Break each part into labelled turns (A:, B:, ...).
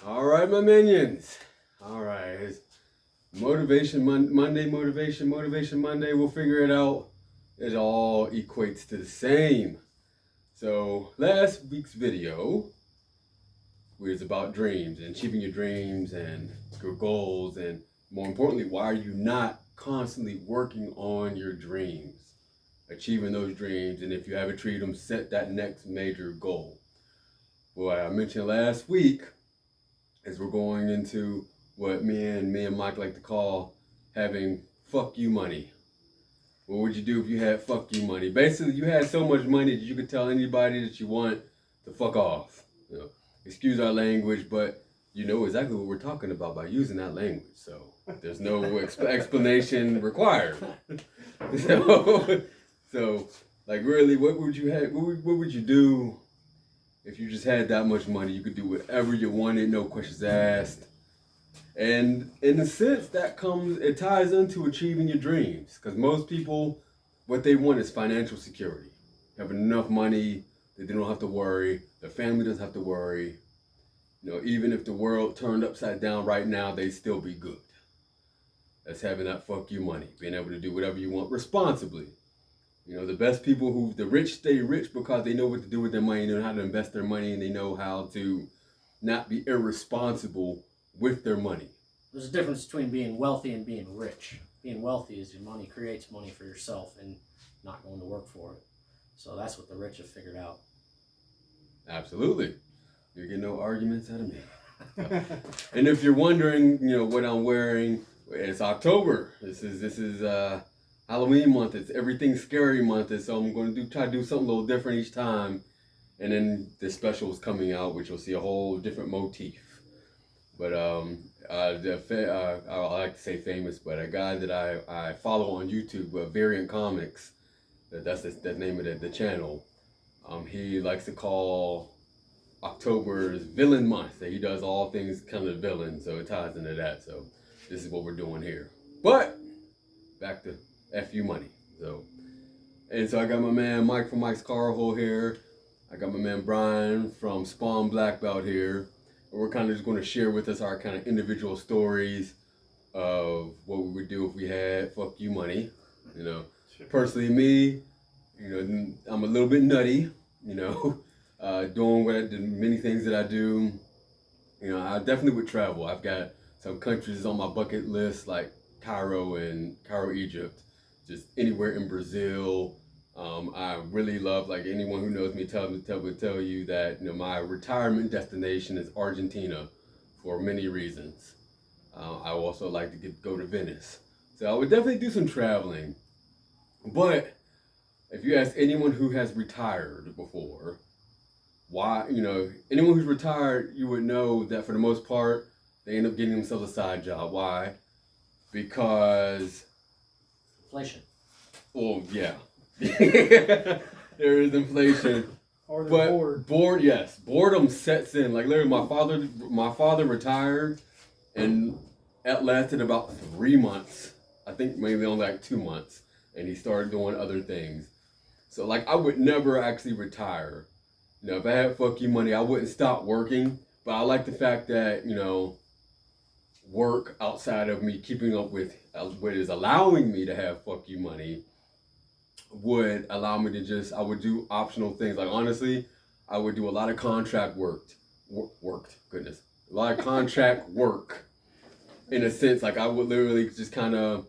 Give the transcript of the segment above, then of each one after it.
A: All right, my minions. All right, it's Monday, Motivation Monday. We'll figure it out. It all equates to the same. So last week's video was about dreams and achieving your dreams and your goals, and more importantly, why are you not constantly working on your dreams, achieving those dreams, and if you have achieved them, set that next major goal. What I mentioned last week is we're going into what me and Mike like to call having fuck you money. What would you do if you had fuck you money? Basically, you had so much money that you could tell anybody that you want to fuck off. You know, excuse our language, but you know exactly what we're talking about by using that language. So there's no explanation required. So, like, really, what would you have? What would you do if you just had that much money? You could do whatever you wanted, no questions asked. And in a sense, it ties into achieving your dreams. Because most people, what they want is financial security. Have enough money that they don't have to worry. Their family doesn't have to worry. You know, even if the world turned upside down right now, they'd still be good. That's having that fuck you money. Being able to do whatever you want responsibly. You know, the best people the rich stay rich because they know what to do with their money, they know how to invest their money, and they know how to not be irresponsible with their money.
B: There's a difference between being wealthy and being rich. Being wealthy is your money creates money for yourself and not going to work for it. So that's what the rich have figured out.
A: Absolutely. You get no arguments out of me. And if you're wondering, you know, what I'm wearing, it's October. This is Halloween month. It's everything scary month, and so I'm going to try to do something a little different each time. And then the special is coming out, which you'll see a whole different motif. But I like to say famous, but a guy that I follow on YouTube, Variant Comics, that's the name of the channel. He likes to call October's villain month. He does all things kind of villain, so it ties into that. So this is what we're doing here. But back to FU money. So I got my man Mike from Mike's Car Hole here. I got my man Brian from Spawn Black Belt here. We're kind of just going to share with us our kind of individual stories of what we would do if we had fuck you money. You know, personally me, you know, I'm a little bit nutty, you know, doing the many things that I do. You know, I definitely would travel. I've got some countries on my bucket list like Cairo, Egypt, just anywhere in Brazil. I really love, like anyone who knows me would tell you that, you know, my retirement destination is Argentina for many reasons. I also like to go to Venice. So I would definitely do some traveling. But if you ask anyone who has retired before, why, you know, anyone who's retired, you would know that for the most part, they end up getting themselves a side job. Why? Because
B: inflation.
A: Well, yeah. There is inflation.
C: Or they're bored.
A: Yes. Boredom sets in. Like literally my father retired, and it lasted about 3 months. I think maybe only like 2 months. And he started doing other things. So like I would never actually retire. You know, if I had fuck you money, I wouldn't stop working. But I like the fact that, you know, work outside of me keeping up with what is allowing me to have fuck you money would allow me to I would do optional things. Like honestly, I would do a lot of contract a lot of contract work in a sense. Like I would literally just kind of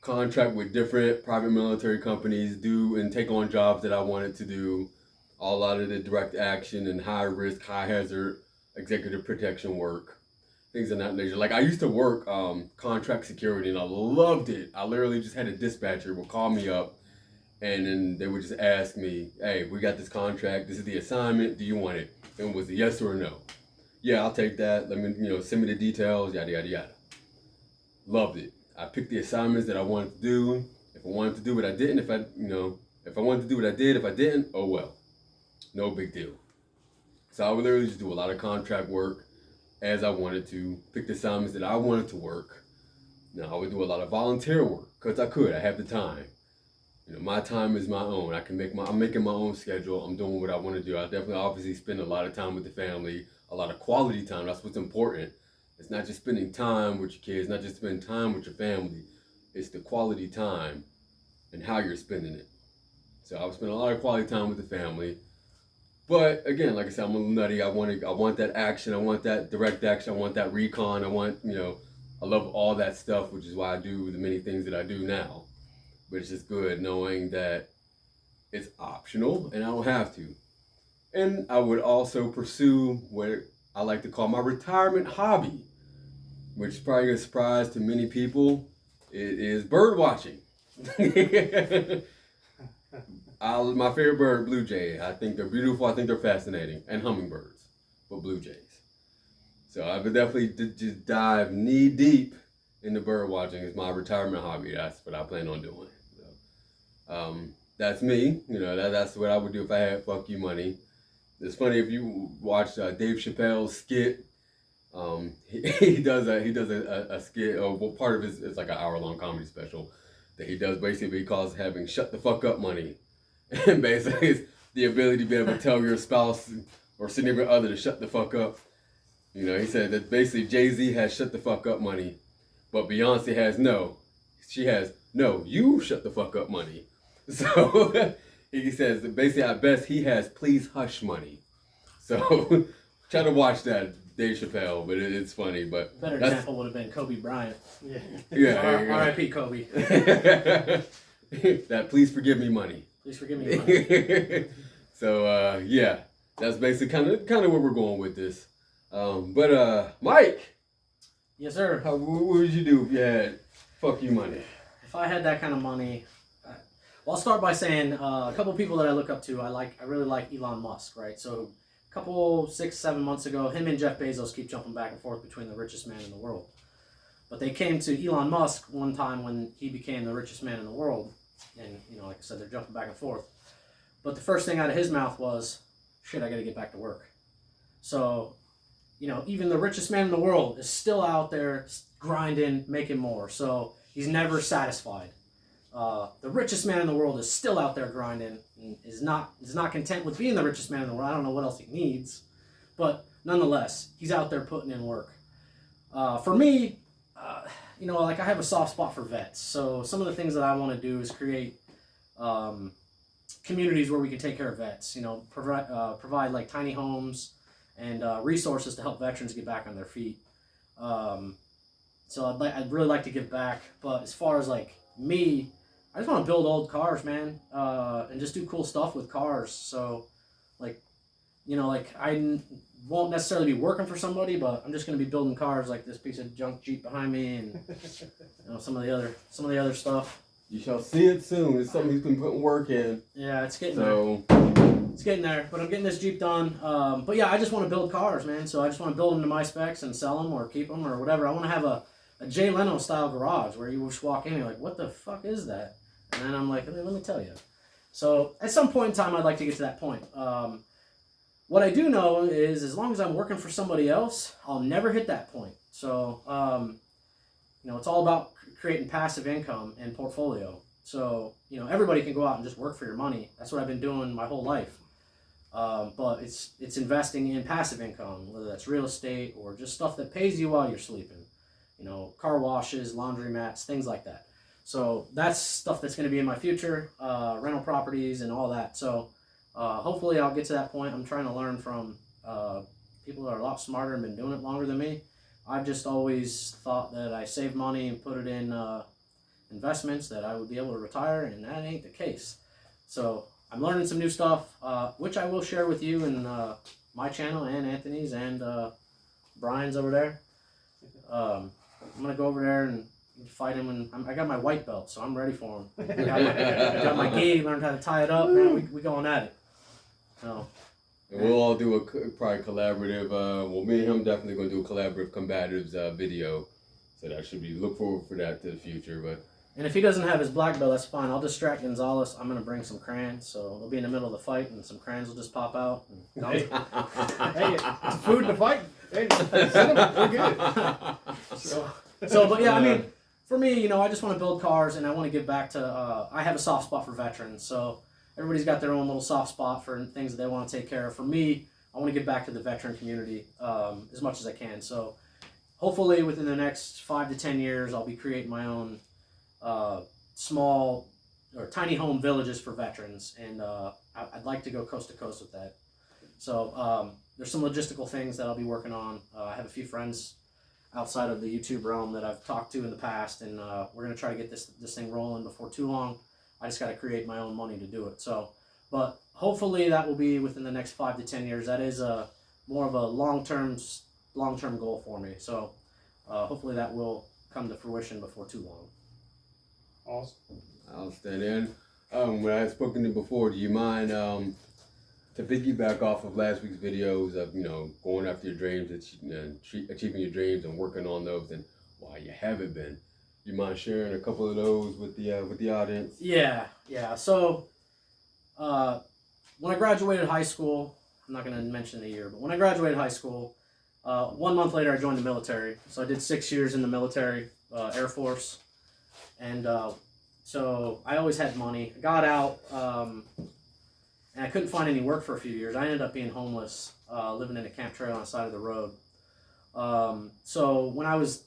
A: contract with different private military companies, do and take on jobs that I wanted to do, a lot of the direct action and high risk, high hazard executive protection work. Things of that nature. Like I used to work contract security and I loved it. I literally just had a dispatcher would call me up and then they would just ask me, hey, we got this contract. This is the assignment. Do you want it? And was it yes or no? Yeah, I'll take that. Let me, you know, send me the details, yada, yada, yada. Loved it. I picked the assignments that I wanted to do. If I wanted to do it, I didn't. If I wanted to do it, I did. If I didn't, oh well. No big deal. So I would literally just do a lot of contract work as I wanted to, pick the assignments that I wanted to work. Now I would do a lot of volunteer work because I have the time. You know, my time is my own. I'm making my own schedule. I'm doing what I want to do. I definitely obviously spend a lot of time with the family, a a lot of quality time. That's what's important. It's not just spending time with your kids, not just spending time with your family. It's the quality time and how you're spending it. So I was spending a lot of quality time with the family. But again, like I said, I'm a little nutty. I want that action. I want that direct action. I want that recon. I want, I love all that stuff, which is why I do the many things that I do now. But it's just good knowing that it's optional and I don't have to. And I would also pursue what I like to call my retirement hobby, which is probably a surprise to many people. It is bird watching. My favorite bird, blue jay. I think they're beautiful. I think they're fascinating. And hummingbirds, but blue jays. So I would definitely just dive knee deep into bird watching. It's my retirement hobby. That's what I plan on doing. So, that's me. That's what I would do if I had fuck you money. It's funny if you watch Dave Chappelle's skit. He does a skit. Part of his it's like an hour-long comedy special that he does. Basically, he calls having "shut the fuck up" money, and basically it's the ability to be able to tell your spouse or significant other to shut the fuck up. He said that basically Jay-Z has "shut the fuck up" money, but Beyonce has no. She has no. You shut the fuck up money. So he says that basically at best he has "please hush" money. So try to watch that. Dave Chappelle, but it's funny. But
B: better example would have been Kobe Bryant.
A: Yeah.
B: R.I.P. Kobe.
A: That "please forgive me" money.
B: Please forgive me money.
A: So yeah, that's basically kind of where we're going with this. But Mike.
B: Yes, sir.
A: What would you do if you had fuck you money?
B: If I had that kind of money, well, I'll start by saying a couple people that I look up to. I really like Elon Musk, right? So. Couple 6-7 months ago, him and Jeff Bezos keep jumping back and forth between the richest man in the world. But they came to Elon Musk one time when he became the richest man in the world, and like I said, they're jumping back and forth. But the first thing out of his mouth was, "Shit, I got to get back to work." So, even the richest man in the world is still out there grinding, making more. So he's never satisfied. The richest man in the world is still out there grinding and is not content with being the richest man in the world. I don't know what else he needs, but nonetheless, he's out there putting in work. For me, I have a soft spot for vets. So some of the things that I want to do is create communities where we can take care of vets. Provide like tiny homes and resources to help veterans get back on their feet. So I'd really like to give back. But as far as like me, I just want to build old cars, man, and just do cool stuff with cars. So, I won't necessarily be working for somebody, but I'm just going to be building cars like this piece of junk Jeep behind me, and some of the other stuff.
A: You shall see it soon. It's something he's been putting work in.
B: Yeah, it's getting there. It's getting there, but I'm getting this Jeep done. But yeah, I just want to build cars, man. So I just want to build them to my specs and sell them or keep them or whatever. I want to have a Jay Leno style garage where you just walk in and you're like, what the fuck is that? And then I'm like, let me tell you. So at some point in time, I'd like to get to that point. What I do know is as long as I'm working for somebody else, I'll never hit that point. So, it's all about creating passive income and portfolio. So, everybody can go out and just work for your money. That's what I've been doing my whole life. But it's investing in passive income, whether that's real estate or just stuff that pays you while you're sleeping. Car washes, laundromats, things like that. So that's stuff that's going to be in my future, rental properties and all that. So hopefully I'll get to that point. I'm trying to learn from people that are a lot smarter and been doing it longer than me. I've just always thought that I save money and put it in investments that I would be able to retire, and that ain't the case. So I'm learning some new stuff, which I will share with you in my channel and Anthony's and Brian's over there. I'm going to go over there and fight him, and I got my white belt, so I'm ready for him. I got my gi, learned how to tie it up. Man, we going at it. So,
A: and we'll all do a probably collaborative. Me and him definitely going to do a collaborative combatives video. So that should be look forward for that to the future.
B: And if he doesn't have his black belt, that's fine. I'll distract Gonzalez. I'm gonna bring some crayons, so we'll be in the middle of the fight, and some crayons will just pop out.
C: Hey, it's food in the fight. Hey, we're good.
B: But yeah, I mean, for me, I just want to build cars, and I want to give back to. I have a soft spot for veterans, so everybody's got their own little soft spot for things that they want to take care of. For me, I want to give back to the veteran community as much as I can. So hopefully within the next 5 to 10 years, I'll be creating my own small or tiny home villages for veterans, and I'd like to go coast to coast with that. So there's some logistical things that I'll be working on. I have a few friends outside of the YouTube realm that I've talked to in the past, and we're going to try to get this thing rolling before too long. I just got to create my own money to do it. So, but hopefully that will be within the next 5 to 10 years. That is more of a long-term goal for me. So hopefully that will come to fruition before too long.
C: Awesome.
A: Outstanding. When I had spoken to you before, do you mind to piggyback off of last week's videos of going after your dreams and achieving your dreams and working on those, and why you haven't been? You mind sharing a couple of those with the audience?
B: Yeah. So when I graduated high school, I'm not going to mention the year, but when I graduated high school, 1 month later I joined the military. So I did 6 years in the military, Air Force, and so I always had money. I got out, and I couldn't find any work for a few years. I ended up being homeless, living in a camp trailer on the side of the road. So when I was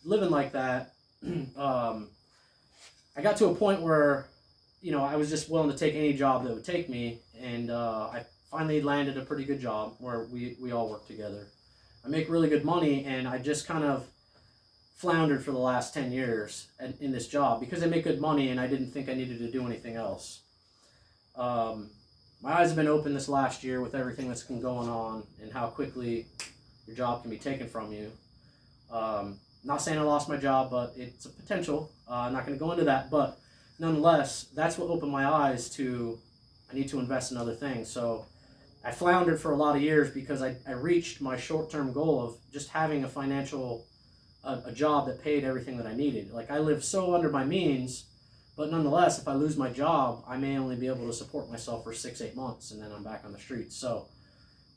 B: living like that, I got to a point where, I was just willing to take any job that would take me, and I finally landed a pretty good job where we all work together. I make really good money, and I just kind of floundered for the last 10 years in this job because I make good money, and I didn't think I needed to do anything else. My eyes have been open this last year with everything that's been going on and how quickly your job can be taken from you. Not saying I lost my job, but it's a potential. I'm not going to go into that, but nonetheless, that's what opened my eyes to I need to invest in other things. So I floundered for a lot of years because I reached my short-term goal of just having a job that paid everything that I needed. Like, I live so under my means, but nonetheless, if I lose my job, I may only be able to support myself for 6-8 months, and then I'm back on the streets. So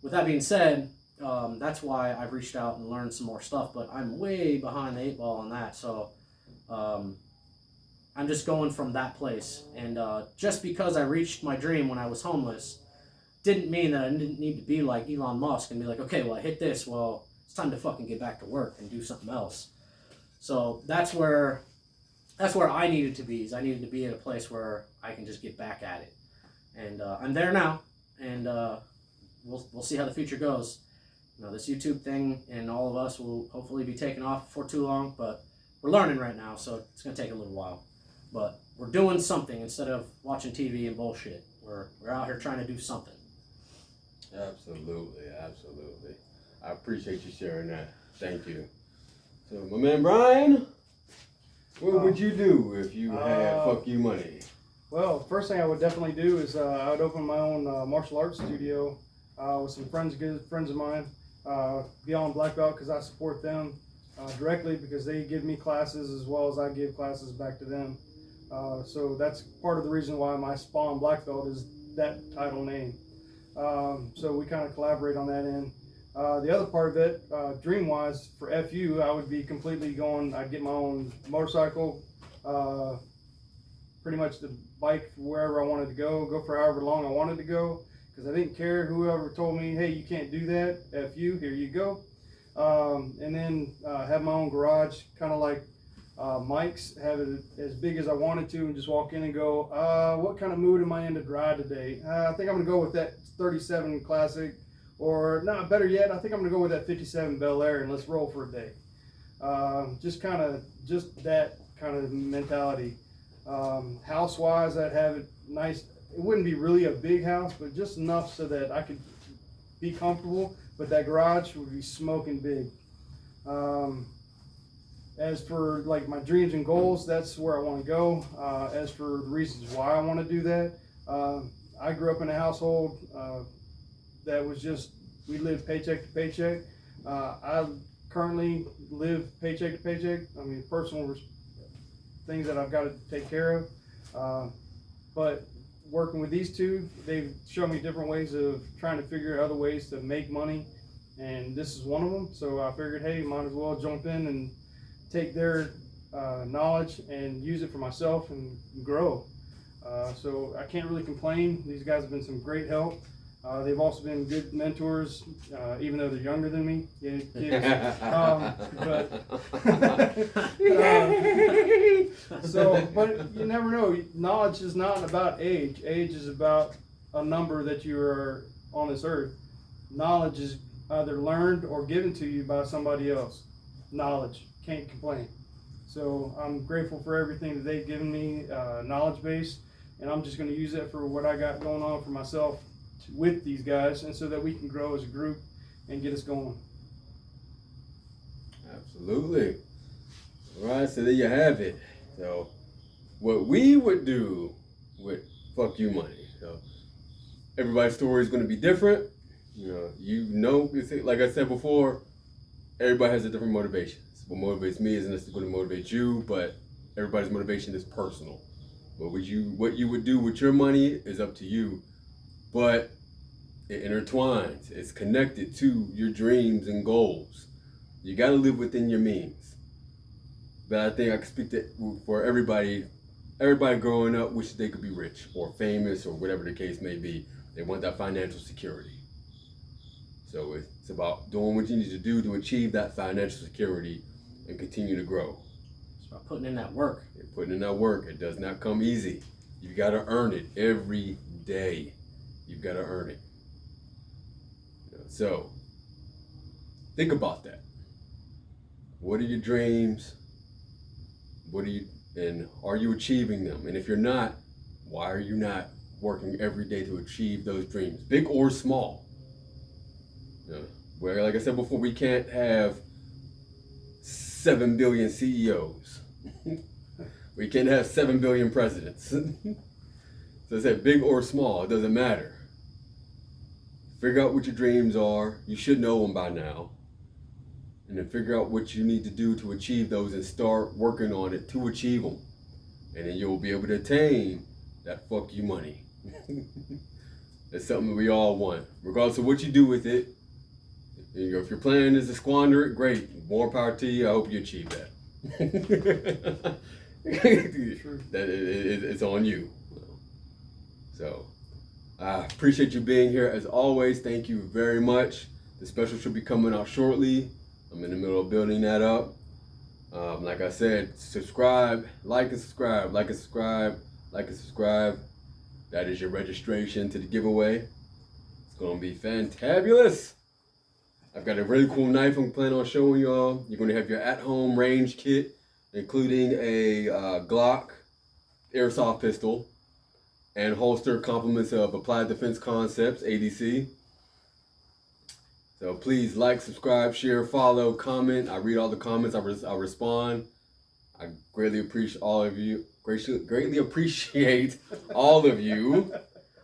B: with that being said, that's why I've reached out and learned some more stuff, but I'm way behind the 8 ball on that. So I'm just going from that place. And just because I reached my dream when I was homeless didn't mean that I didn't need to be like Elon Musk and be like, okay, well, I hit this. Well, it's time to fucking get back to work and do something else. So that's where I needed to be. Is I needed to be at a place where I can just get back at it. And I'm there now. And we'll see how the future goes. This YouTube thing and all of us will hopefully be taken off before too long, but we're learning right now, so it's going to take a little while. But we're doing something instead of watching TV and bullshit. We're out here trying to do something.
A: Absolutely. I appreciate you sharing that. Thank you. So, my man Brian, what would you do if you had fuck you money?
C: Well, first thing I would definitely do is I would open my own martial arts studio with some good friends of mine. Beyond Black Belt, because I support them directly because they give me classes as well as I give classes back to them. So that's part of the reason why my Spawn Black Belt is that title name. So we kind of collaborate on that end. The other part of it, dream-wise, for FU, I would be completely going, I'd get my own motorcycle, pretty much the bike wherever I wanted to go for however long I wanted to go, because I didn't care whoever told me, hey, you can't do that, FU, here you go. And then have my own garage, kind of like Mike's, have it as big as I wanted to, and just walk in and go, what kind of mood am I in to drive today? I think I'm going to go with that 37 Classic, or no, better yet, I think I'm going to go with that 57 Bel Air, and let's roll for a day. Just that kind of mentality. House-wise, I'd have it nice. It wouldn't be really a big house, but just enough so that I could be comfortable, but that garage would be smoking big. As for like my dreams and goals, that's where I want to go. As for the reasons why I want to do that, I grew up in a household that was just, we lived paycheck to paycheck. I currently live paycheck to paycheck. I mean, personal things that I've got to take care of. But working with these two, they've shown me different ways of trying to figure out other ways to make money, and this is one of them. So I figured, hey, might as well jump in and take their knowledge and use it for myself and grow. So I can't really complain. These guys have been some great help. They've also been good mentors, even though they're younger than me. Yeah, kids. But you never know. Knowledge is not about age. Age is about a number that you are on this earth. Knowledge is either learned or given to you by somebody else. Knowledge, can't complain. So I'm grateful for everything that they've given me, knowledge base, and I'm just going to use that for what I got going on for myself with these guys, and so that we can grow as a group and get us going.
A: Absolutely. All right, so there you have it. So what we would do with Fuck You Money. So everybody's story is going to be different. Like I said before, everybody has a different motivation. What motivates me isn't necessarily going to motivate you, but everybody's motivation is personal. But what you would do with your money is up to you. But it intertwines. It's connected to your dreams and goals. You got to live within your means. But I think I can speak for everybody. Everybody growing up wishes they could be rich or famous or whatever the case may be. They want that financial security. So it's about doing what you need to do to achieve that financial security and continue to grow.
B: It's about putting in that work.
A: You're putting in that work. It does not come easy. You got to earn it every day. You've got to earn it. So think about that. What are your dreams? And are you achieving them? And if you're not, why are you not working every day to achieve those dreams, big or small? Where, like I said before, we can't have 7 billion CEOs. We can't have 7 billion presidents. So I said, big or small, it doesn't matter. Figure out what your dreams are. You should know them by now. And then figure out what you need to do to achieve those and start working on it to achieve them. And then you'll be able to attain that fuck you money. It's something that we all want. Regardless of what you do with it. If your plan is to squander it, great. More power to you. I hope you achieve that. It's on you. So I appreciate you being here as always. Thank you very much. The special should be coming out shortly. I'm in the middle of building that up. Like I said, subscribe, like and subscribe, like and subscribe, like and subscribe. That is your registration to the giveaway. It's going to be fantabulous. I've got a really cool knife I'm planning on showing y'all. You're going to have your at-home range kit, including a Glock airsoft pistol and holster complements of Applied Defense Concepts, ADC. So please like, subscribe, share, follow, comment. I read all the comments. I respond. I greatly appreciate all of you. Greatly appreciate all of you.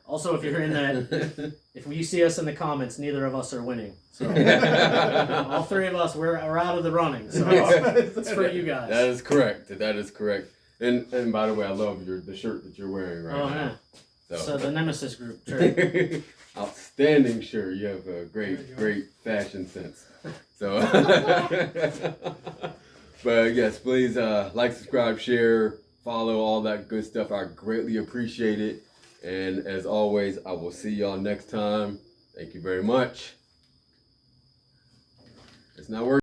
B: Also, if you're in that, if you see us in the comments, neither of us are winning. So all three of us, we're out of the running. So it's for you guys.
A: That is correct. That is correct. And by the way, I love the shirt that you're wearing right now.
B: Yeah. So the Nemesis Group shirt.
A: Outstanding shirt. You have a great fashion sense. So, but yes, please like, subscribe, share, follow, all that good stuff. I greatly appreciate it. And as always, I will see y'all next time. Thank you very much. It's not working.